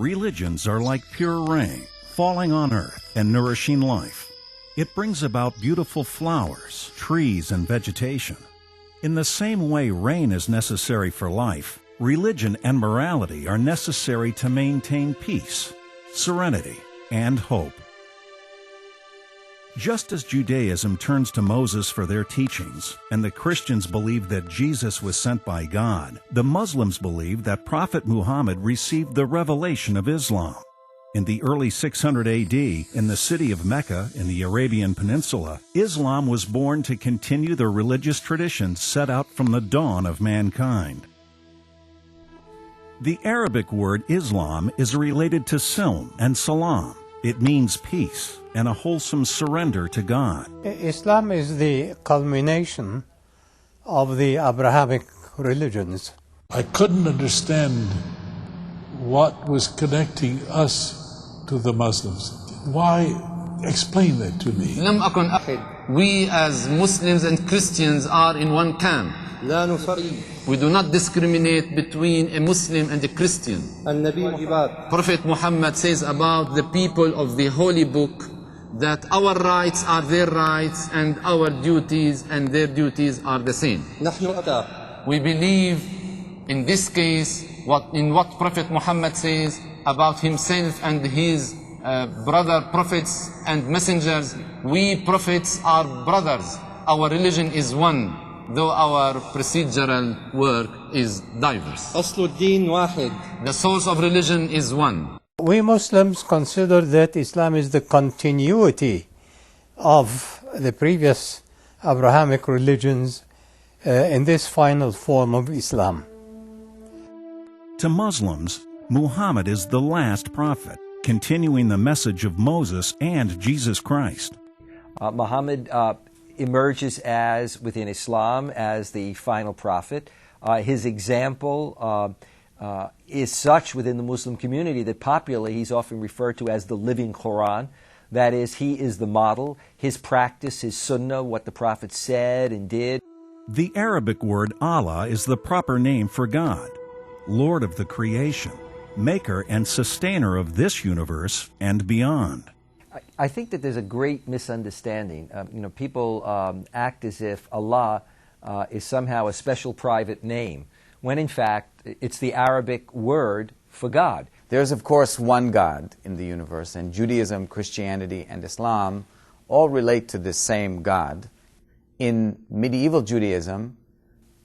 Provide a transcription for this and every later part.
Religions are like pure rain, falling on earth and nourishing life. It brings about beautiful flowers, trees, and vegetation. In the same way rain is necessary for life, religion and morality are necessary to maintain peace, serenity, and hope. Just as Judaism turns to Moses for their teachings, and the Christians believe that Jesus was sent by God, the Muslims believe that Prophet Muhammad received the revelation of Islam. In the early 600 AD, in the city of Mecca in the Arabian Peninsula, Islam was born to continue the religious traditions set out from the dawn of mankind. The Arabic word Islam is related to Silm and Salam. It means peace and a wholesome surrender to God. Islam is the culmination of the Abrahamic religions. I couldn't understand what was connecting us to the Muslims. Why? Explain that to me. We as Muslims and Christians are in one camp. We do not discriminate between a Muslim and a Christian. Prophet Muhammad says about the people of the Holy Book that our rights are their rights and our duties and their duties are the same. We believe in this case in what Prophet Muhammad says about himself and his brother prophets and messengers. We prophets are brothers. Our religion is one, though our procedural work is diverse. The source of religion is one. We Muslims consider that Islam is the continuity of the previous Abrahamic religions in this final form of Islam. To Muslims, Muhammad is the last prophet, continuing the message of Moses and Jesus Christ. Muhammad emerges within Islam as the final prophet. His example is such within the Muslim community that popularly he's often referred to as the living Quran. That is, he is the model, his practice, his sunnah, what the prophet said and did. The Arabic word Allah is the proper name for God, Lord of the creation, maker and sustainer of this universe and beyond. I think that there's a great misunderstanding. People act as if Allah is somehow a special private name, when in fact it's the Arabic word for God. There's of course one God in the universe, and Judaism, Christianity, and Islam all relate to this same God. In medieval Judaism,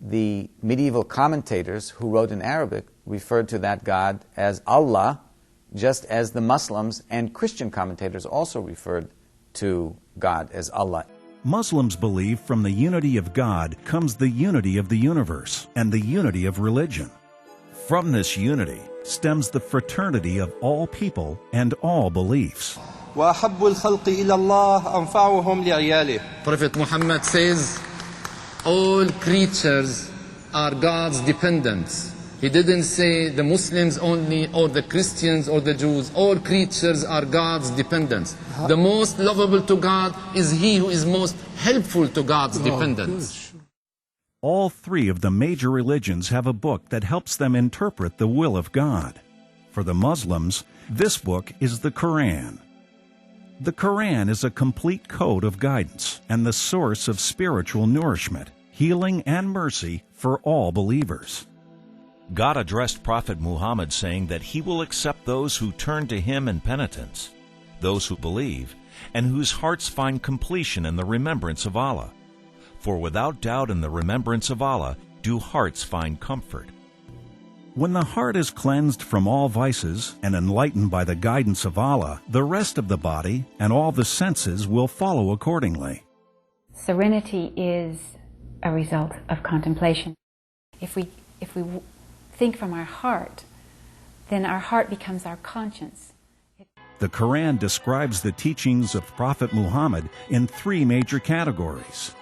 the medieval commentators who wrote in Arabic referred to that God as Allah, just as the Muslims and Christian commentators also referred to God as Allah. Muslims believe from the unity of God comes the unity of the universe and the unity of religion. From this unity stems the fraternity of all people and all beliefs. Prophet Muhammad says, all creatures are God's dependents. He didn't say the Muslims only, or the Christians, or the Jews. All creatures are God's dependents. The most lovable to God is he who is most helpful to God's dependents. All three of the major religions have a book that helps them interpret the will of God. For the Muslims, this book is the Quran. The Quran is a complete code of guidance and the source of spiritual nourishment, healing, and mercy for all believers. God addressed Prophet Muhammad saying that he will accept those who turn to him in penitence, those who believe, and whose hearts find completion in the remembrance of Allah. For without doubt in the remembrance of Allah do hearts find comfort. When the heart is cleansed from all vices and enlightened by the guidance of Allah, the rest of the body and all the senses will follow accordingly. Serenity is a result of contemplation. If we think from our heart, then our heart becomes our conscience. The Quran describes the teachings of Prophet Muhammad in three major categories: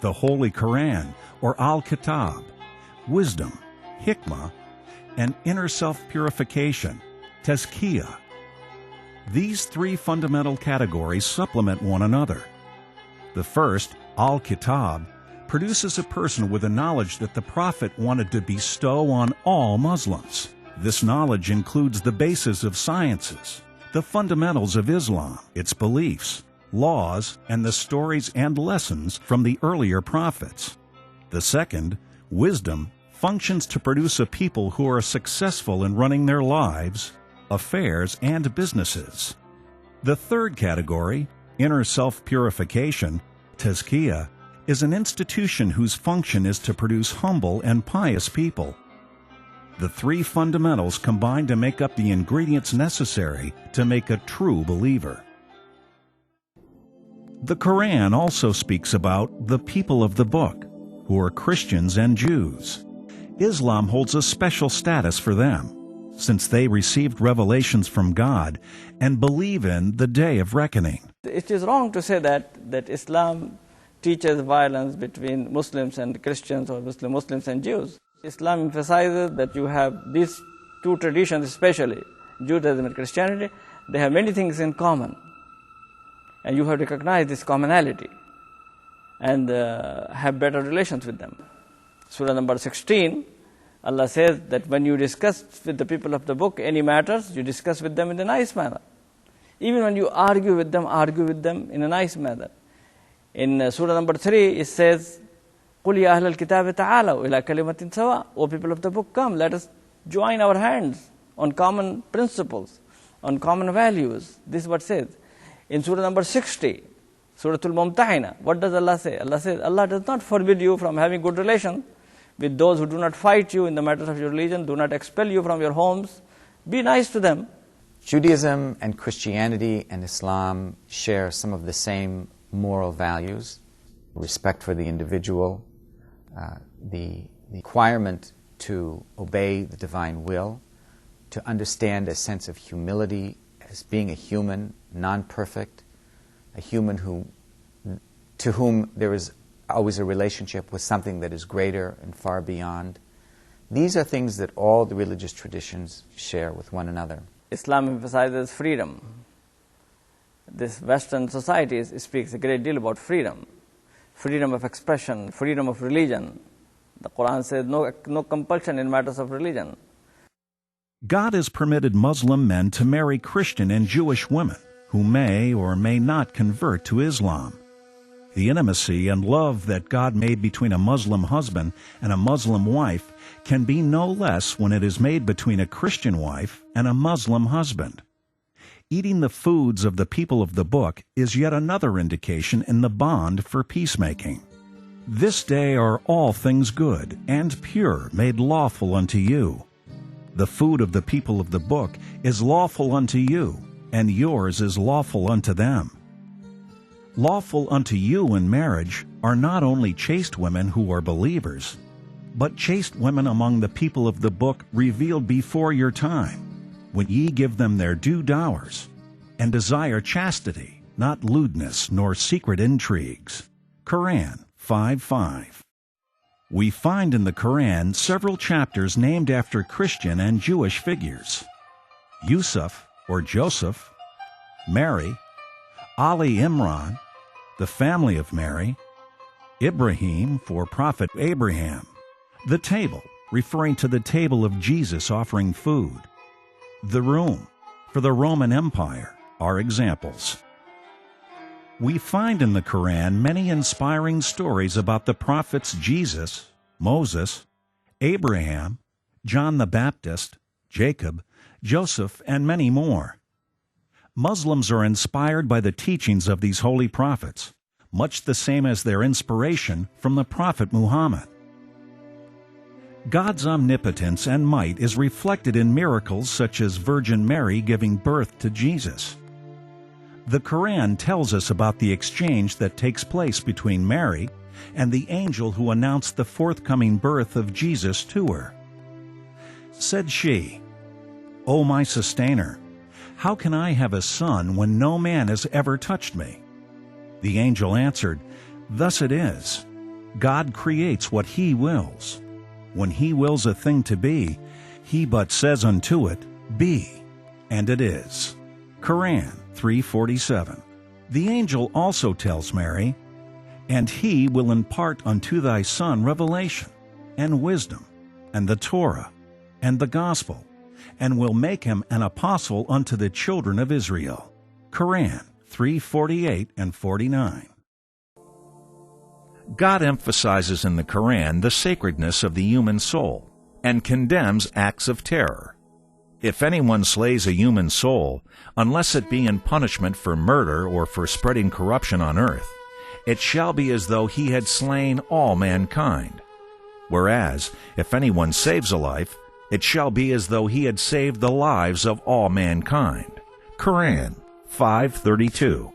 the Holy Quran, or Al-Kitab, wisdom, hikmah, and inner self-purification, tazkiyah. These three fundamental categories supplement one another. The first, Al-Kitab, produces a person with a knowledge that the Prophet wanted to bestow on all Muslims. This knowledge includes the basis of sciences, the fundamentals of Islam, its beliefs, laws, and the stories and lessons from the earlier prophets. The second, wisdom, functions to produce a people who are successful in running their lives, affairs, and businesses. The third category, inner self-purification, tazkiyah, is an institution whose function is to produce humble and pious people. The three fundamentals combine to make up the ingredients necessary to make a true believer. The Quran also speaks about the people of the book, who are Christians and Jews. Islam holds a special status for them, since they received revelations from God and believe in the Day of Reckoning. It is wrong to say that Islam teaches violence between Muslims and Christians or Muslims and Jews. Islam emphasizes that you have these two traditions, especially Judaism and Christianity, they have many things in common. And you have to recognize this commonality and have better relations with them. Surah number 16, Allah says that when you discuss with the people of the book any matters, you discuss with them in a nice manner. Even when you argue with them in a nice manner. In Surah number 3, it says, قُلْ يَا أَهْلَ الْكِتَابِ تَعَالَوْا إِلَىٰ كَلِمَةٍ سَوَاءٍ. O people of the book, come, let us join our hands on common principles, on common values. This is what it says. In Surah number 60, Surah Al-Mumtahina, what does Allah say? Allah says, Allah does not forbid you from having good relations with those who do not fight you in the matters of your religion, do not expel you from your homes. Be nice to them. Judaism and Christianity and Islam share some of the same moral values: respect for the individual, the requirement to obey the divine will, to understand a sense of humility as being a human, non-perfect, a human to whom there is always a relationship with something that is greater and far beyond. These are things that all the religious traditions share with one another. Islam emphasizes freedom. This Western society speaks a great deal about freedom. Freedom of expression, freedom of religion. The Quran says no compulsion in matters of religion. God has permitted Muslim men to marry Christian and Jewish women who may or may not convert to Islam. The intimacy and love that God made between a Muslim husband and a Muslim wife can be no less when it is made between a Christian wife and a Muslim husband. Eating the foods of the people of the book is yet another indication in the bond for peacemaking. This day are all things good and pure made lawful unto you. The food of the people of the book is lawful unto you, and yours is lawful unto them. Lawful unto you in marriage are not only chaste women who are believers, but chaste women among the people of the book revealed before your time, when ye give them their due dowers, and desire chastity, not lewdness nor secret intrigues. Quran 5:5. We find in the Quran several chapters named after Christian and Jewish figures: Yusuf or Joseph, Mary, Ali Imran, the family of Mary, Ibrahim for Prophet Abraham, the table, referring to the table of Jesus offering food, the room, for the Roman Empire, are examples. We find in the Quran many inspiring stories about the prophets Jesus, Moses, Abraham, John the Baptist, Jacob, Joseph, and many more. Muslims are inspired by the teachings of these holy prophets, much the same as their inspiration from the Prophet Muhammad. God's omnipotence and might is reflected in miracles such as Virgin Mary giving birth to Jesus. The Quran tells us about the exchange that takes place between Mary and the angel who announced the forthcoming birth of Jesus to her. Said she, "O my sustainer, how can I have a son when no man has ever touched me?" The angel answered, "Thus it is. God creates what He wills. When He wills a thing to be, He but says unto it, Be, and it is." Quran 3:47. The angel also tells Mary, "And He will impart unto thy son revelation, and wisdom, and the Torah, and the gospel, and will make him an apostle unto the children of Israel. Quran 3:48 and 49. God emphasizes in the Quran the sacredness of the human soul and condemns acts of terror. If anyone slays a human soul, unless it be in punishment for murder or for spreading corruption on earth, it shall be as though he had slain all mankind. Whereas, if anyone saves a life, it shall be as though he had saved the lives of all mankind. Quran 5:32.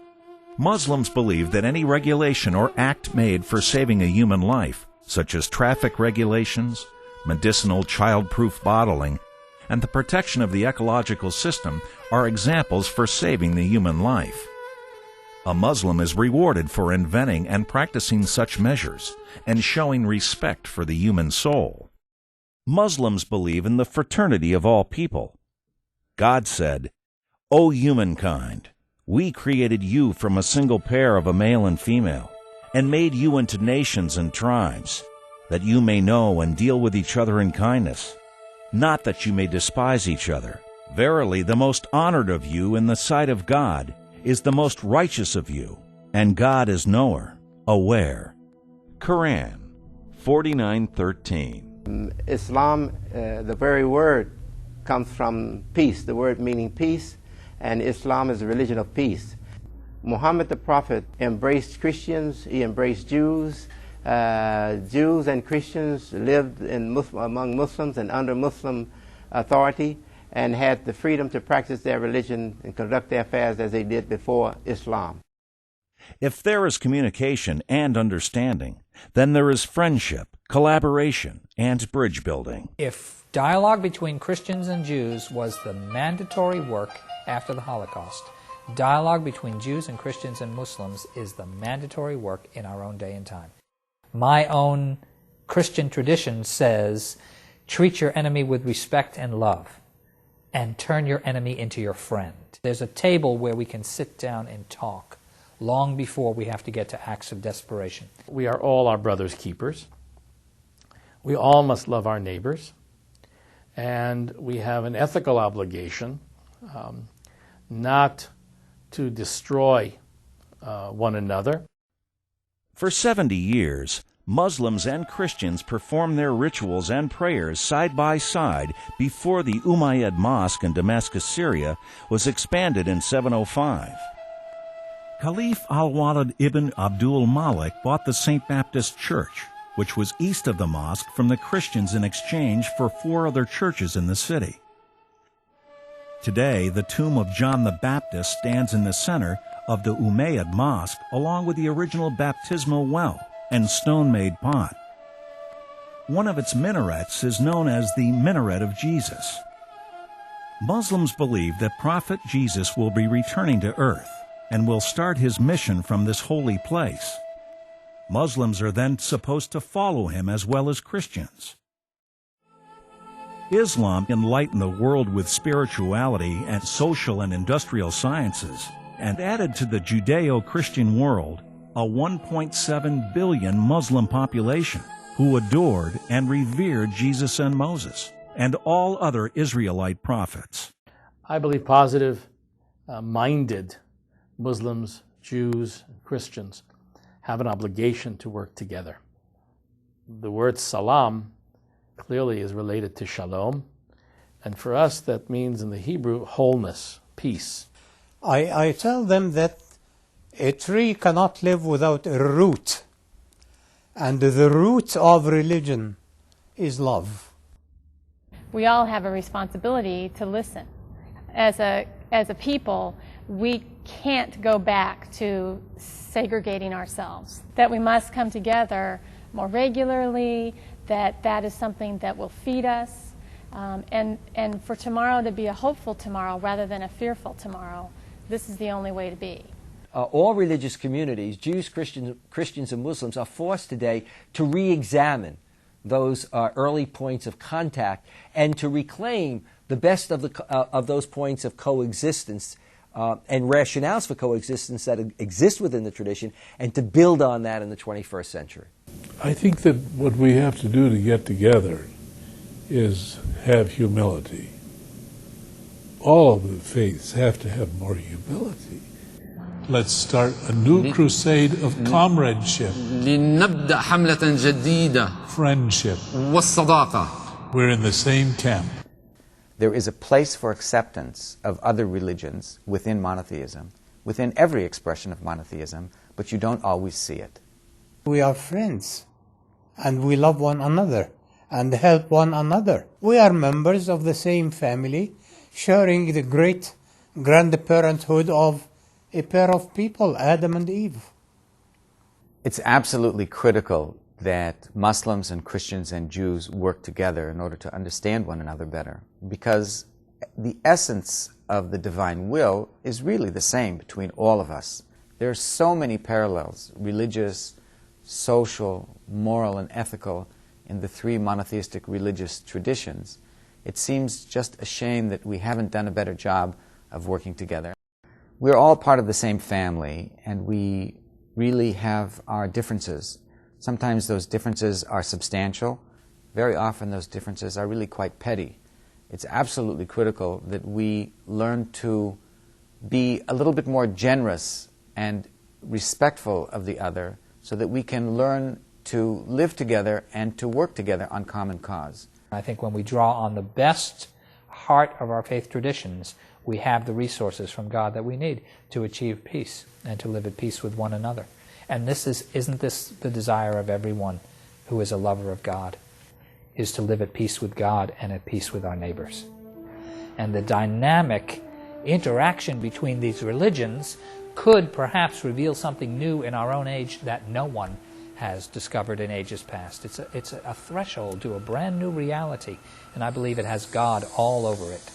Muslims believe that any regulation or act made for saving a human life, such as traffic regulations, medicinal child-proof bottling, and the protection of the ecological system, are examples for saving the human life. A Muslim is rewarded for inventing and practicing such measures and showing respect for the human soul. Muslims believe in the fraternity of all people. God said, "O humankind, we created you from a single pair of a male and female, and made you into nations and tribes, that you may know and deal with each other in kindness, not that you may despise each other. Verily, the most honored of you in the sight of God is the most righteous of you, and God is knower, aware." Quran 49:13. Islam, the very word comes from peace, the word meaning peace, and Islam is a religion of peace. Muhammad the Prophet embraced Christians, he embraced Jews. Jews and Christians lived among Muslims and under Muslim authority and had the freedom to practice their religion and conduct their affairs as they did before Islam. If there is communication and understanding, then there is friendship, collaboration, and bridge building. If dialogue between Christians and Jews was the mandatory work after the Holocaust, dialogue between Jews and Christians and Muslims is the mandatory work in our own day and time. My own Christian tradition says, treat your enemy with respect and love, and turn your enemy into your friend. There's a table where we can sit down and talk long before we have to get to acts of desperation. We are all our brother's keepers. We all must love our neighbors. And we have an ethical obligation not to destroy one another. For 70 years, Muslims and Christians performed their rituals and prayers side by side before the Umayyad Mosque in Damascus, Syria, was expanded in 705. Caliph al-Walid ibn Abdul Malik bought the St. Baptist Church, which was east of the mosque, from the Christians in exchange for 4 other churches in the city. Today, the tomb of John the Baptist stands in the center of the Umayyad Mosque, along with the original baptismal well and stone-made pot. One of its minarets is known as the Minaret of Jesus. Muslims believe that Prophet Jesus will be returning to earth and will start his mission from this holy place. Muslims are then supposed to follow him as well as Christians. Islam enlightened the world with spirituality and social and industrial sciences, and added to the Judeo-Christian world a 1.7 billion Muslim population who adored and revered Jesus and Moses and all other Israelite prophets. I believe positive-minded Muslims, Jews, and Christians have an obligation to work together. The word salam clearly is related to shalom, and for us that means in the Hebrew wholeness, peace. I tell them that a tree cannot live without a root, and the root of religion is love. We all have a responsibility to listen. As a people, we can't go back to segregating ourselves, that we must come together more regularly, that is something that will feed us, and for tomorrow to be a hopeful tomorrow rather than a fearful tomorrow. This is the only way to be. All religious communities, Jews, Christians, and Muslims, are forced today to re-examine those early points of contact and to reclaim the best of those points of coexistence and rationales for coexistence that exist within the tradition, and to build on that in the 21st century. I think that what we have to do to get together is have humility. all the faiths have to have more humility. Let's start a new crusade of comradeship, لنبدأ حملة جديدة friendship. والصداقة. We're in the same camp. There is a place for acceptance of other religions within monotheism, within every expression of monotheism, but you don't always see it. We are friends, and we love one another and help one another. We are members of the same family, sharing the great grandparenthood of a pair of people, Adam and Eve. It's absolutely critical that Muslims and Christians and Jews work together in order to understand one another better, because the essence of the divine will is really the same between all of us. There are so many parallels, religious, social, moral, and ethical, in the three monotheistic religious traditions. It seems just a shame that we haven't done a better job of working together. We're all part of the same family, and we really have our differences. Sometimes those differences are substantial. Very often those differences are really quite petty. It's absolutely critical that we learn to be a little bit more generous and respectful of the other, so that we can learn to live together and to work together on common cause. I think when we draw on the best heart of our faith traditions, we have the resources from God that we need to achieve peace and to live at peace with one another. And isn't this the desire of everyone who is a lover of God, is to live at peace with God and at peace with our neighbors. And the dynamic interaction between these religions could perhaps reveal something new in our own age that no one has discovered in ages past. It's a threshold to a brand new reality, and I believe it has God all over it.